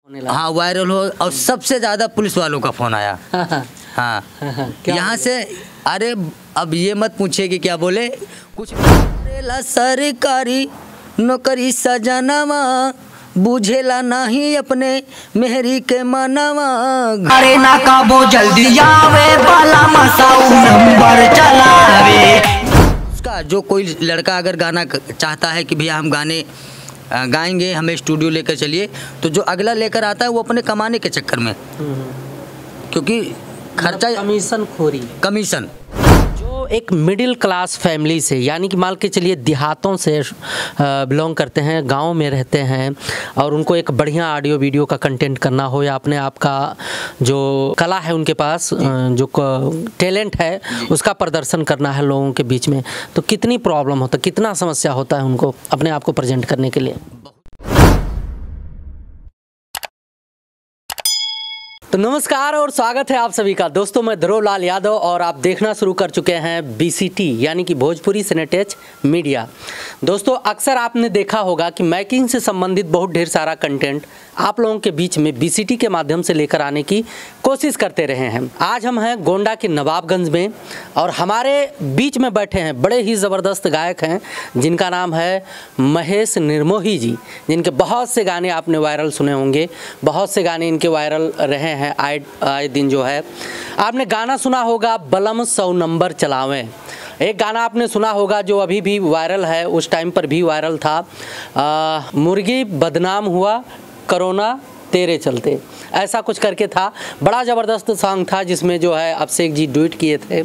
हाँ वायरल हो और सबसे ज़्यादा पुलिस वालों का फ़ोन आया। हाँ यहाँ से अरे अब ये मत पूछिए कि क्या बोले कुछ सरकारी नौकरी सजनवा बुझेला नहीं अपने मेहरी के मनवा अरे ना काबो जल्दी आवे बाला मसाऊ नंबर चलावे। उसका जो कोई लड़का अगर गाना चाहता है कि भैया हम गाने गाएंगे हमें स्टूडियो लेकर चलिए, तो जो अगला लेकर आता है वो अपने कमाने के चक्कर में, क्योंकि खर्चा कमीशन जो एक मिडिल क्लास फैमिली से यानी कि मान के चलिए देहातों से बिलोंग करते हैं, गांव में रहते हैं और उनको एक बढ़िया ऑडियो वीडियो का कंटेंट करना हो या अपने आप का जो कला है उनके पास जो टैलेंट है उसका प्रदर्शन करना है लोगों के बीच में, तो कितनी प्रॉब्लम होता है, कितना समस्या होता है उनको अपने आप को प्रेजेंट करने के लिए। तो नमस्कार और स्वागत है आप सभी का दोस्तों, मैं ध्रुव लाल यादव और आप देखना शुरू कर चुके हैं बीसीटी यानी कि भोजपुरी सिनेटेज मीडिया। दोस्तों अक्सर आपने देखा होगा कि मैकिंग से संबंधित बहुत ढेर सारा कंटेंट आप लोगों के बीच में बीसीटी के माध्यम से लेकर आने की कोशिश करते रहे हैं। आज हम हैं गोंडा के नवाबगंज में और हमारे बीच में बैठे हैं बड़े ही ज़बरदस्त गायक हैं जिनका नाम है महेश निर्मोही जी, जिनके बहुत से गाने आपने वायरल सुने होंगे, बहुत से गाने इनके वायरल रहे हैं आए दिन। जो है आपने गाना सुना होगा बलम 100 नंबर चलावें, एक गाना आपने सुना होगा जो अभी भी वायरल है, उस टाइम पर भी वायरल था, मुर्गी बदनाम हुआ कोरोना तेरे चलते, ऐसा कुछ करके था। बड़ा ज़बरदस्त सॉन्ग था जिसमें जो है अभिषेक जी डुएट किए थे।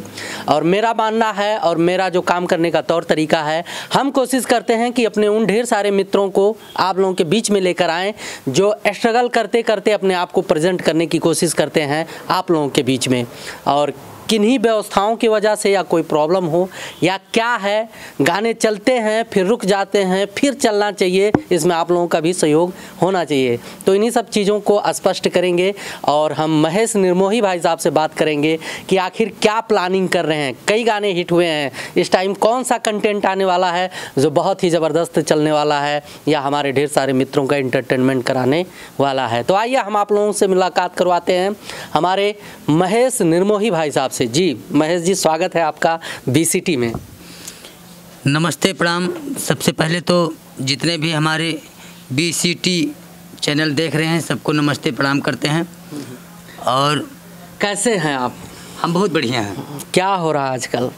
और मेरा मानना है और मेरा जो काम करने का तौर तरीका है, हम कोशिश करते हैं कि अपने उन ढेर सारे मित्रों को आप लोगों के बीच में लेकर आएँ जो स्ट्रगल करते करते अपने आप को प्रेजेंट करने की कोशिश करते हैं आप लोगों के बीच में, और किन्हीं व्यवस्थाओं की वजह से या कोई प्रॉब्लम हो या क्या है, गाने चलते हैं फिर रुक जाते हैं फिर चलना चाहिए, इसमें आप लोगों का भी सहयोग होना चाहिए। तो इन्हीं सब चीज़ों को स्पष्ट करेंगे और हम महेश निर्मोही भाई साहब से बात करेंगे कि आखिर क्या प्लानिंग कर रहे हैं। कई गाने हिट हुए हैं, इस टाइम कौन सा कंटेंट आने वाला है जो बहुत ही ज़बरदस्त चलने वाला है या हमारे ढेर सारे मित्रों का एंटरटेनमेंट कराने वाला है। तो आइए हम आप लोगों से मुलाकात करवाते हैं हमारे महेश निर्मोही भाई साहब से। जी महेश जी, स्वागत है आपका बीसीटी में। नमस्ते प्रणाम। सबसे पहले तो जितने भी हमारे बीसीटी चैनल देख रहे हैं सबको नमस्ते प्रणाम करते हैं। और कैसे हैं आप? हम बहुत बढ़िया हैं। क्या हो रहा है आजकल?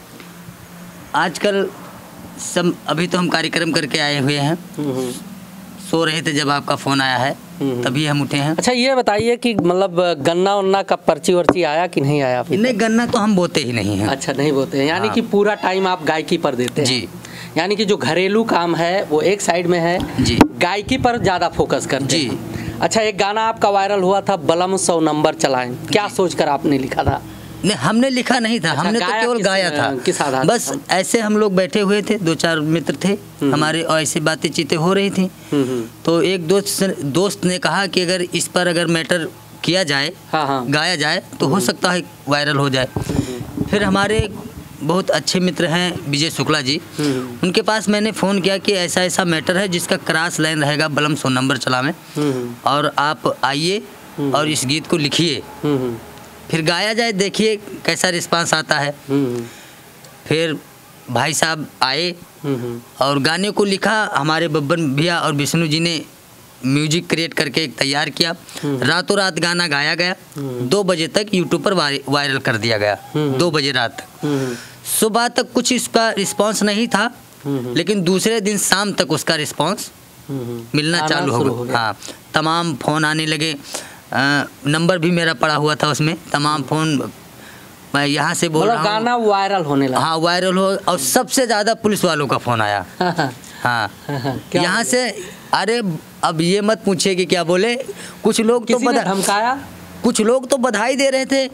आजकल सब अभी तो हम कार्यक्रम करके आए हुए हैं, सो रहे थे जब आपका फ़ोन आया है तभी हम उठे हैं। अच्छा ये बताइए कि मतलब गन्ना वन्ना का पर्ची वर्ची आया कि नहीं आया? नहीं, गन्ना तो हम बोते ही नहीं हैं। अच्छा नहीं बोते हैं, यानी कि पूरा टाइम आप गायकी पर देते हैं। जी, यानी कि जो घरेलू काम है वो एक साइड में है जी, गायकी पर ज़्यादा फोकस करते हैं जी। अच्छा, एक गाना आपका वायरल हुआ था बलम 100 नंबर चलाएं, क्या सोचकर आपने लिखा था? नहीं, हमने लिखा नहीं था। अच्छा, हमने तो केवल गाया था। किस आधार? बस ऐसे हम लोग बैठे हुए थे, 2-4 मित्र थे हमारे और ऐसी बातें चीतें हो रही थी। तो एक दोस्त ने कहा कि अगर इस पर अगर मैटर किया जाए, गाया जाए तो हो सकता है वायरल हो जाए। फिर हमारे बहुत अच्छे मित्र हैं विजय शुक्ला जी, उनके पास मैंने फ़ोन किया कि ऐसा ऐसा मैटर है जिसका क्रॉस लाइन रहेगा बलम 100 नंबर चलावें और आप आइए और इस गीत को लिखिए, फिर गाया जाए, देखिए कैसा रिस्पांस आता है। फिर भाई साहब आए और गाने को लिखा, हमारे बब्बन भैया और विष्णु जी ने म्यूजिक क्रिएट करके एक तैयार किया। रातों रात गाना गाया गया, 2 बजे तक यूट्यूब पर वायरल कर दिया गया। 2 बजे रात तक, सुबह तक कुछ इसका रिस्पांस नहीं था, लेकिन दूसरे दिन शाम तक उसका रिस्पांस मिलना चालू हो गया। हाँ, तमाम फ़ोन आने लगे, नंबर भी मेरा पड़ा हुआ था उसमें, तमाम फ़ोन मैं यहाँ से बोल रहा हूँ। गाना वायरल होने लगा। हाँ वायरल हो और सबसे ज़्यादा पुलिस वालों का फ़ोन आया। हाँ यहाँ से अरे अब ये मत पूछिए कि क्या बोले, कुछ लोग तो धमकाया, कुछ लोग तो बधाई दे रहे थे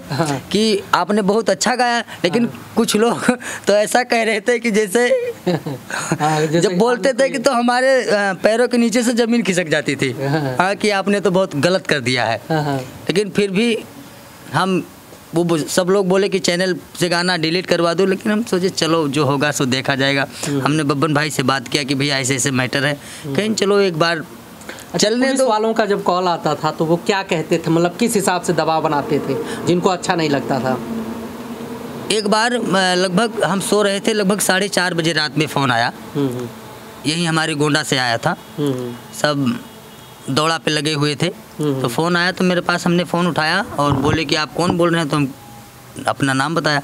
कि आपने बहुत अच्छा गाया, लेकिन कुछ लोग तो ऐसा कह रहे थे कि जैसे जब बोलते थे कि तो हमारे पैरों के नीचे से ज़मीन खिसक जाती थी। हाँ कि आपने तो बहुत गलत कर दिया है। लेकिन फिर भी हम वो सब लोग बोले कि चैनल से गाना डिलीट करवा दो, लेकिन हम सोचे चलो जो होगा सो देखा जाएगा। हमने बब्बन भाई से बात किया कि भैया ऐसे ऐसे मैटर है, कहीं चलो एक बार चलने पुलिस दो। वालों का जब कॉल आता था तो वो क्या कहते थे, मतलब किस हिसाब से दबाव बनाते थे जिनको अच्छा नहीं लगता था? एक बार लगभग हम सो रहे थे, लगभग 4:30 बजे रात में फ़ोन आया। यही हमारे गोंडा से आया था। सब दौड़ा पे लगे हुए थे, तो फ़ोन आया तो मेरे पास, हमने फ़ोन उठाया और बोले कि आप कौन बोल रहे हैं, तो हम अपना नाम बताया।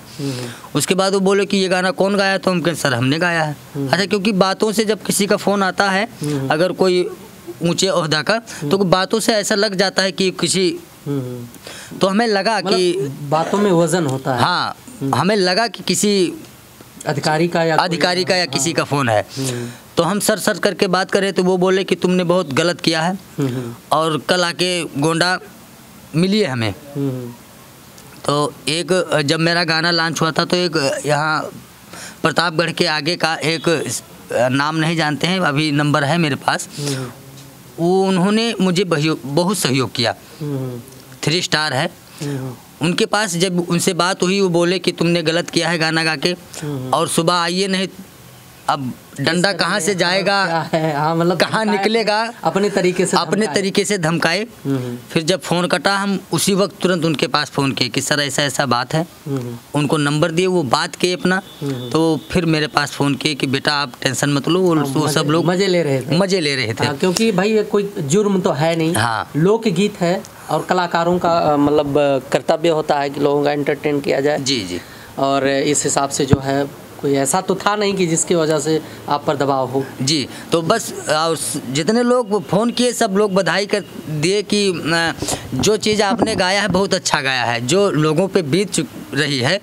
उसके बाद वो बोले कि ये गाना कौन गाया, तो हम कहें सर हमने गाया है। अच्छा, क्योंकि बातों से जब किसी का फ़ोन आता है, अगर कोई ऊंचे ओहदा का, तो बातों से ऐसा लग जाता है कि किसी, तो हमें लगा कि बातों में वजन होता है। हाँ, हमें लगा कि किसी अधिकारी का या किसी का फ़ोन है। तो हम सर करके बात कर रहे थे, वो बोले कि तुमने बहुत गलत किया है और कल आके गोंडा मिलिए हमें। तो एक, जब मेरा गाना लॉन्च हुआ था, तो एक यहाँ प्रतापगढ़ के आगे का एक, नाम नहीं जानते हैं, अभी नंबर है मेरे पास, वो उन्होंने मुझे बहुत सहयोग किया। 3 स्टार है उनके पास। जब उनसे बात हुई, वो बोले कि तुमने गलत किया है गाना गा के, और सुबह आइए, नहीं अब डंडा कहाँ से जाएगा, हाँ, मतलब कहाँ निकलेगा, अपने तरीके से धमकाए। फिर जब फ़ोन कटा, हम उसी वक्त तुरंत उनके पास फ़ोन किए कि सर ऐसा ऐसा बात है। उनको नंबर दिए, वो बात किए अपना। तो फिर मेरे पास फ़ोन किए कि बेटा आप टेंशन मत लो, वो सब लोग मज़े ले रहे थे। क्योंकि भाई ये कोई जुर्म तो है नहीं। हाँ, लोकगीत है और कलाकारों का मतलब कर्तव्य होता है कि लोगों का एंटरटेन किया जाए। जी। और इस हिसाब से जो है, कोई ऐसा तो था नहीं कि जिसकी वजह से आप पर दबाव हो। जी, तो बस जितने लोग फ़ोन किए, सब लोग बधाई कर दिए कि जो चीज़ आपने गाया है बहुत अच्छा गाया है, जो लोगों पे बीत चुक रही है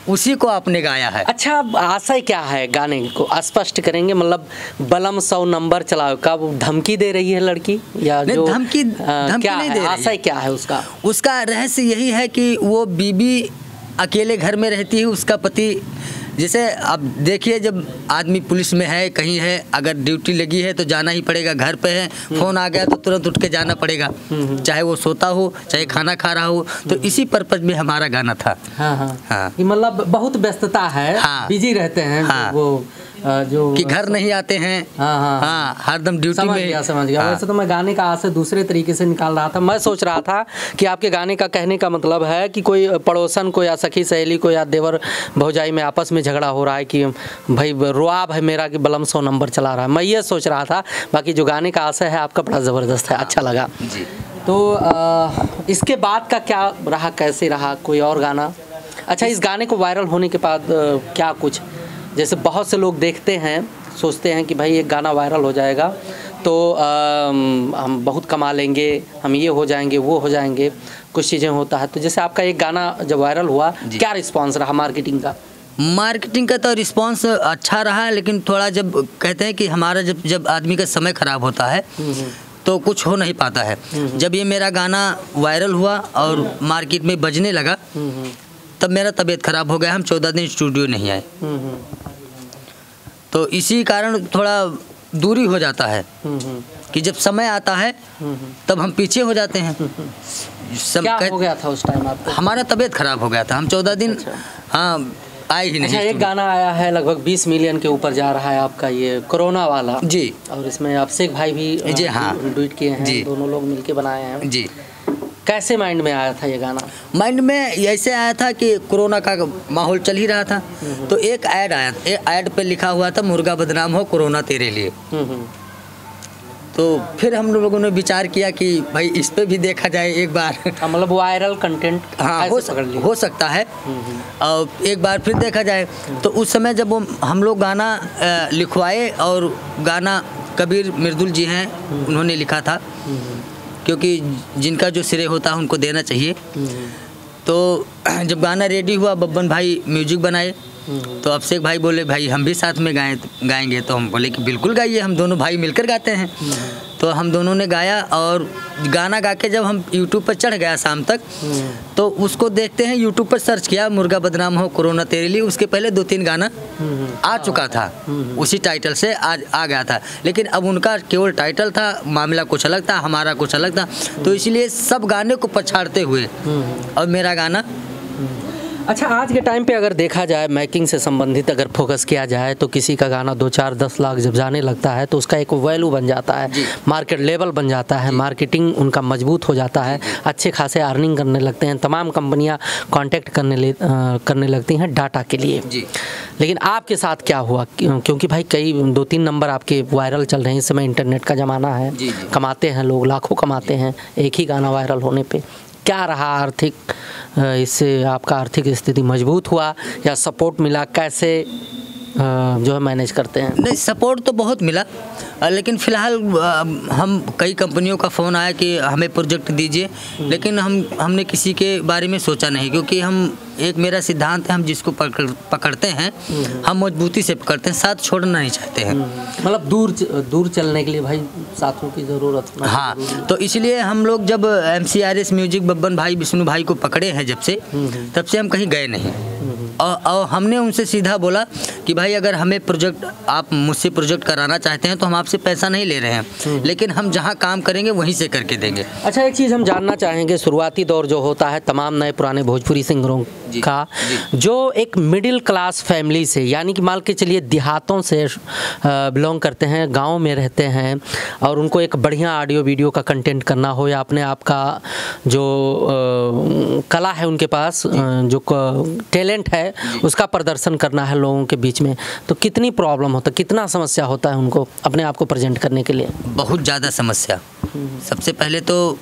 उसी को आपने गाया है। अच्छा, आशय क्या है गाने को स्पष्ट करेंगे? मतलब बलम 100 नंबर चलाओ का वो धमकी दे रही है लड़की, या जो धमकी क्या नहीं दे रही है? आशय क्या है उसका रहस्य यही है कि वो बीबी अकेले घर में रहती है, उसका पति, जैसे अब देखिए, जब आदमी पुलिस में है, कहीं है, अगर ड्यूटी लगी है तो जाना ही पड़ेगा। घर पे है, फ़ोन आ गया तो तुरंत उठ के जाना पड़ेगा, चाहे वो सोता हो, चाहे खाना खा रहा हो। तो इसी पर्पज में हमारा गाना था। हाँ। मतलब बहुत व्यस्तता है, बिजी रहते हैं वो, जो कि घर नहीं आते हैं। हाँ, हरदम ड्यूटी में। समझ गया। वैसे तो मैं गाने का आशय दूसरे तरीके से निकाल रहा था। मैं सोच रहा था कि आपके गाने का कहने का मतलब है कि कोई पड़ोसन को या सखी सहेली को या देवर भौजाई में आपस में झगड़ा हो रहा है कि भाई रुआब है मेरा कि बलम 100 नंबर चला रहा है। मैं ये सोच रहा था। बाकी जो गाने का आशय है आपका बड़ा ज़बरदस्त है, अच्छा लगा जी। तो इसके बाद का क्या रहा, कैसे रहा? कोई और गाना? अच्छा, इस गाने को वायरल होने के बाद क्या कुछ, जैसे बहुत से लोग देखते हैं, सोचते हैं कि भाई एक गाना वायरल हो जाएगा तो हम बहुत कमा लेंगे, हम ये हो जाएंगे, वो हो जाएंगे, कुछ चीज़ें होता है। तो जैसे आपका एक गाना जब वायरल हुआ, क्या रिस्पांस रहा मार्केटिंग का? मार्केटिंग का तो रिस्पांस अच्छा रहा, लेकिन थोड़ा, जब कहते हैं कि हमारा जब आदमी का समय ख़राब होता है तो कुछ हो नहीं पाता है। जब ये मेरा गाना वायरल हुआ और मार्केट में बजने लगा, तब मेरा तबीयत ख़राब हो गया। हम 14 दिन स्टूडियो नहीं आए। तो इसी कारण थोड़ा दूरी हो जाता है कि जब समय आता है तब हम पीछे हो जाते हैं। क्या हो गया था उस टाइम आपको? हमारा तबीयत ख़राब हो गया था, हम 14 दिन हाँ आए ही नहीं। एक गाना आया है, लगभग 20 मिलियन के ऊपर जा रहा है आपका, ये कोरोना वाला जी, और इसमें अभिषेक भाई भी जी हाँ डुएट किए हैं, दोनों लोग मिलके बनाए हैं जी। कैसे माइंड में आया था ये गाना? माइंड में ऐसे आया था कि कोरोना का माहौल चल ही रहा था, तो एक ऐड आया, ऐड पे लिखा हुआ था मुर्गा बदनाम हो कोरोना तेरे लिए। तो फिर हम लोगों ने विचार किया कि भाई इस पे भी देखा जाए एक बार। मतलब वायरल कंटेंट हाँ हो सकता है और एक बार फिर देखा जाए। तो उस समय जब वो हम लोग गाना लिखवाए, और गाना कबीर मृदुल जी हैं, उन्होंने लिखा था, क्योंकि जिनका जो श्रेय होता है उनको देना चाहिए। तो जब गाना रेडी हुआ, बब्बन भाई म्यूजिक बनाए, तो अभिषेक भाई बोले भाई हम भी साथ में गाएंगे। तो हम बोले कि बिल्कुल गाइए, हम दोनों भाई मिलकर गाते हैं। तो हम दोनों ने गाया, और गाना गा के जब हम यूट्यूब पर चढ़ गया शाम तक, तो उसको देखते हैं, यूट्यूब पर सर्च किया मुर्गा बदनाम हो कोरोना तेरे लिए। उसके पहले 2-3 गाना आ चुका था, उसी टाइटल से आ गया था, लेकिन अब उनका केवल टाइटल था, मामला कुछ अलग था, हमारा कुछ अलग था। तो इसलिए सब गाने को पछाड़ते हुए और मेरा गाना अच्छा, आज के टाइम पे अगर देखा जाए मेकिंग से संबंधित अगर फोकस किया जाए तो किसी का गाना 2, 4, 10 लाख जब जाने लगता है तो उसका एक वैल्यू बन जाता है, मार्केट लेवल बन जाता है, मार्केटिंग उनका मजबूत हो जाता है, अच्छे खासे अर्निंग करने लगते हैं, तमाम कंपनियां कांटेक्ट करने लगती हैं डाटा के लिए। लेकिन आपके साथ क्या हुआ? क्योंकि भाई कई 2-3 नंबर आपके वायरल चल रहे हैं, इस समय इंटरनेट का ज़माना है, कमाते हैं लोग, लाखों कमाते हैं एक ही गाना वायरल होने पे। क्या रहा आर्थिक, इससे आपका आर्थिक स्थिति मजबूत हुआ या सपोर्ट मिला? कैसे जो है मैनेज करते हैं? नहीं, सपोर्ट तो बहुत मिला, लेकिन फ़िलहाल हम कई कंपनियों का फ़ोन आया कि हमें प्रोजेक्ट दीजिए, लेकिन हमने किसी के बारे में सोचा नहीं, क्योंकि एक मेरा सिद्धांत है, हम जिसको पकड़ते हैं हम मजबूती से पकड़ते हैं, साथ छोड़ना नहीं चाहते हैं। मतलब दूर चलने के लिए भाई साथियों की ज़रूरत। हाँ, तो इसलिए हम लोग जब MCRS म्यूजिक बब्बन भाई, विष्णु भाई को पकड़े हैं जब से, तब से हम कहीं गए नहीं। और हमने उनसे सीधा बोला कि भाई अगर हमें प्रोजेक्ट, आप मुझसे प्रोजेक्ट कराना चाहते हैं तो हम आपसे पैसा नहीं ले रहे हैं, लेकिन हम जहां काम करेंगे वहीं से करके देंगे। अच्छा, एक चीज़ हम जानना चाहेंगे, शुरुआती दौर जो होता है तमाम नए पुराने भोजपुरी सिंगरों का, जो एक मिडिल क्लास फैमिली से, यानी कि मान के चलिए देहातों से बिलोंग करते हैं, गाँव में रहते हैं, और उनको एक बढ़िया ऑडियो वीडियो का कंटेंट करना हो या अपने आप का जो कला है उनके पास, जो टैलेंट है उसका प्रदर्शन करना है लोगों के बीच में, तो कितनी प्रॉब्लम होता है, कितना समस्या होता है उनको अपने आप को प्रेजेंट करने के लिए? बहुत ज़्यादा समस्या। सबसे पहले तो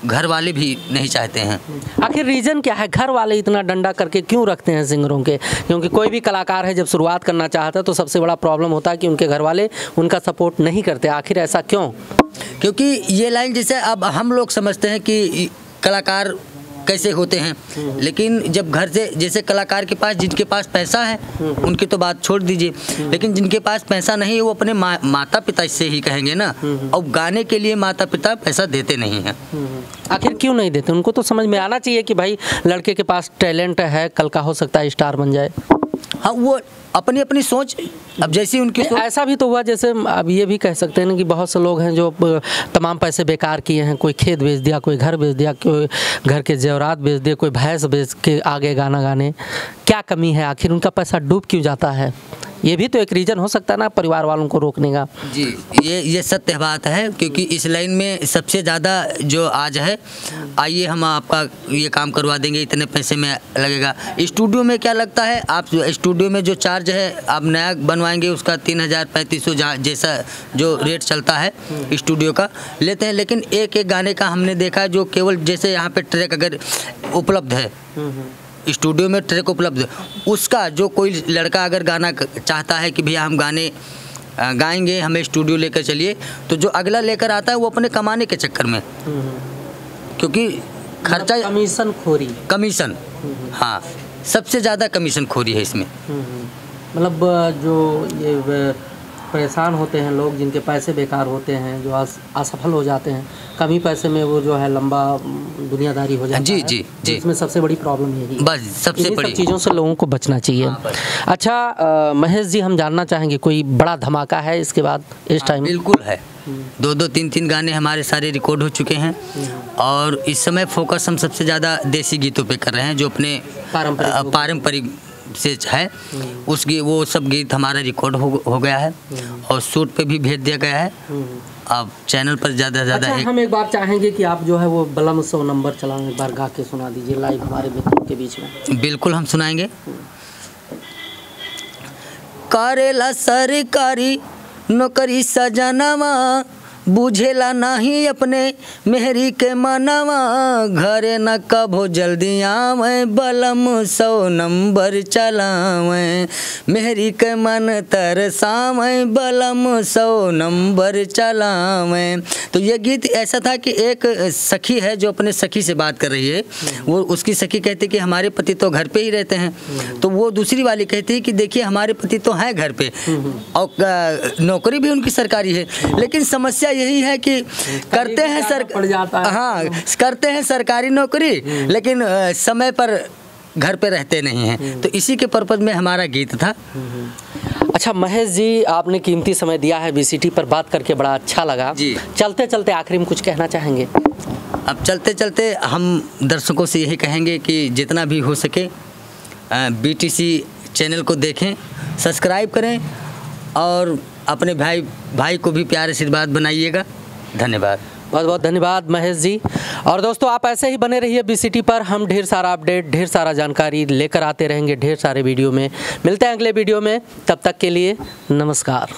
घर वाले भी नहीं चाहते हैं। आखिर रीज़न क्या है? घर वाले इतना डंडा करके क्यों रखते हैं सिंगरों के? क्योंकि कोई भी कलाकार है जब शुरुआत करना चाहता है तो सबसे बड़ा प्रॉब्लम होता है कि उनके घर वाले उनका सपोर्ट नहीं करते। आखिर ऐसा क्यों? क्योंकि ये लाइन, जैसे अब हम लोग समझते हैं कि कलाकार कैसे होते हैं, लेकिन जब घर से, जैसे कलाकार के पास, जिनके पास पैसा है उनकी तो बात छोड़ दीजिए, लेकिन जिनके पास पैसा नहीं है वो अपने माता पिता से ही कहेंगे ना, और गाने के लिए माता पिता पैसा देते नहीं हैं। आखिर क्यों नहीं देते? उनको तो समझ में आना चाहिए कि भाई लड़के के पास टैलेंट है, कल का हो सकता है स्टार बन जाए। हाँ, वो अपनी अपनी सोच, अब जैसी उनकी सोच। ऐसा भी तो हुआ, जैसे अब ये भी कह सकते हैं ना कि बहुत से लोग हैं जो तमाम पैसे बेकार किए हैं, कोई खेत बेच दिया, कोई घर बेच दिया, कोई घर के जेवरात बेच दिए, कोई भैंस बेच के आगे गाना गाने। क्या कमी है? आखिर उनका पैसा डूब क्यों जाता है? ये भी तो एक रीज़न हो सकता है ना परिवार वालों को रोकने का। जी, ये सत्य बात है, क्योंकि इस लाइन में सबसे ज़्यादा जो आज है, आइए हम आपका ये काम करवा देंगे, इतने पैसे में लगेगा। स्टूडियो में क्या लगता है, आप स्टूडियो में जो चार्ज है, आप नया बनवाएंगे उसका 3000-3500 जैसा जो रेट चलता है स्टूडियो का लेते हैं, लेकिन एक गाने का हमने देखा है जो केवल, जैसे यहाँ पे ट्रैक अगर उपलब्ध है, स्टूडियो में ट्रैक उपलब्ध है, उसका जो कोई लड़का अगर गाना चाहता है कि भैया हम गाने गाएंगे, हमें स्टूडियो लेकर चलिए, तो जो अगला लेकर आता है वो अपने कमाने के चक्कर में, क्योंकि खर्चा, कमीशन, हाँ, सबसे ज़्यादा कमीशन खोरी है इसमें। मतलब जो ये परेशान होते हैं लोग, जिनके पैसे बेकार होते हैं, जो असफल हो जाते हैं, कम ही पैसे में वो जो है लंबा दुनियादारी हो जाती है। जी। इसमें सबसे बड़ी प्रॉब्लम यही है। बस सबसे बड़ी चीज़ों से लोगों को बचना चाहिए। अच्छा महेश जी, हम जानना चाहेंगे कोई बड़ा धमाका है इसके बाद इस टाइम? बिल्कुल है, 2-2, 3-3 गाने हमारे सारे रिकॉर्ड हो चुके हैं, और इस समय फोकस हम सबसे ज़्यादा देसी गीतों पे कर रहे हैं, जो अपने पारंपरिक से है, उसकी वो सब गीत हमारा रिकॉर्ड हो गया है और शूट पे भी भेज दिया गया है। अब चैनल पर ज़्यादा हम एक बार चाहेंगे कि आप जो है वो बलम 100 नंबर चलाएं, एक बार गा के सुना दीजिए लाइव हमारे मित्रों के बीच में। बिल्कुल, हम सुनाएंगे। करेला सरकारी नौकरी सजनवा, बुझेला नहीं अपने मेहरी के मनवा, घरे न कभो जल्दी आवे, बलम 100 नंबर चलावे, मेहरी के मन तरसावे, बलम 100 नंबर चलावे। तो ये गीत ऐसा था कि एक सखी है जो अपने सखी से बात कर रही है, वो उसकी सखी कहती कि हमारे पति तो घर पे ही रहते हैं, तो वो दूसरी वाली कहती है कि देखिए हमारे पति तो हैं घर पे और नौकरी भी उनकी सरकारी है, लेकिन समस्या यही है कि करते हैं सरकारी नौकरी, लेकिन समय पर घर पे रहते नहीं हैं। तो इसी के पर्पज में हमारा गीत था। अच्छा महेश जी, आपने कीमती समय दिया है, BCT पर बात करके बड़ा अच्छा लगा। जी। चलते चलते आखिरी में कुछ कहना चाहेंगे? अब चलते चलते हम दर्शकों से यही कहेंगे कि जितना भी हो सके BTC चैनल को देखें, सब्सक्राइब करें और अपने भाई को भी प्यार आशीर्वाद बनाइएगा। धन्यवाद। बहुत बहुत धन्यवाद महेश जी। और दोस्तों आप ऐसे ही बने रहिए BCT पर, हम ढेर सारा अपडेट, ढेर सारा जानकारी लेकर आते रहेंगे ढेर सारे वीडियो में। मिलते हैं अगले वीडियो में, तब तक के लिए नमस्कार।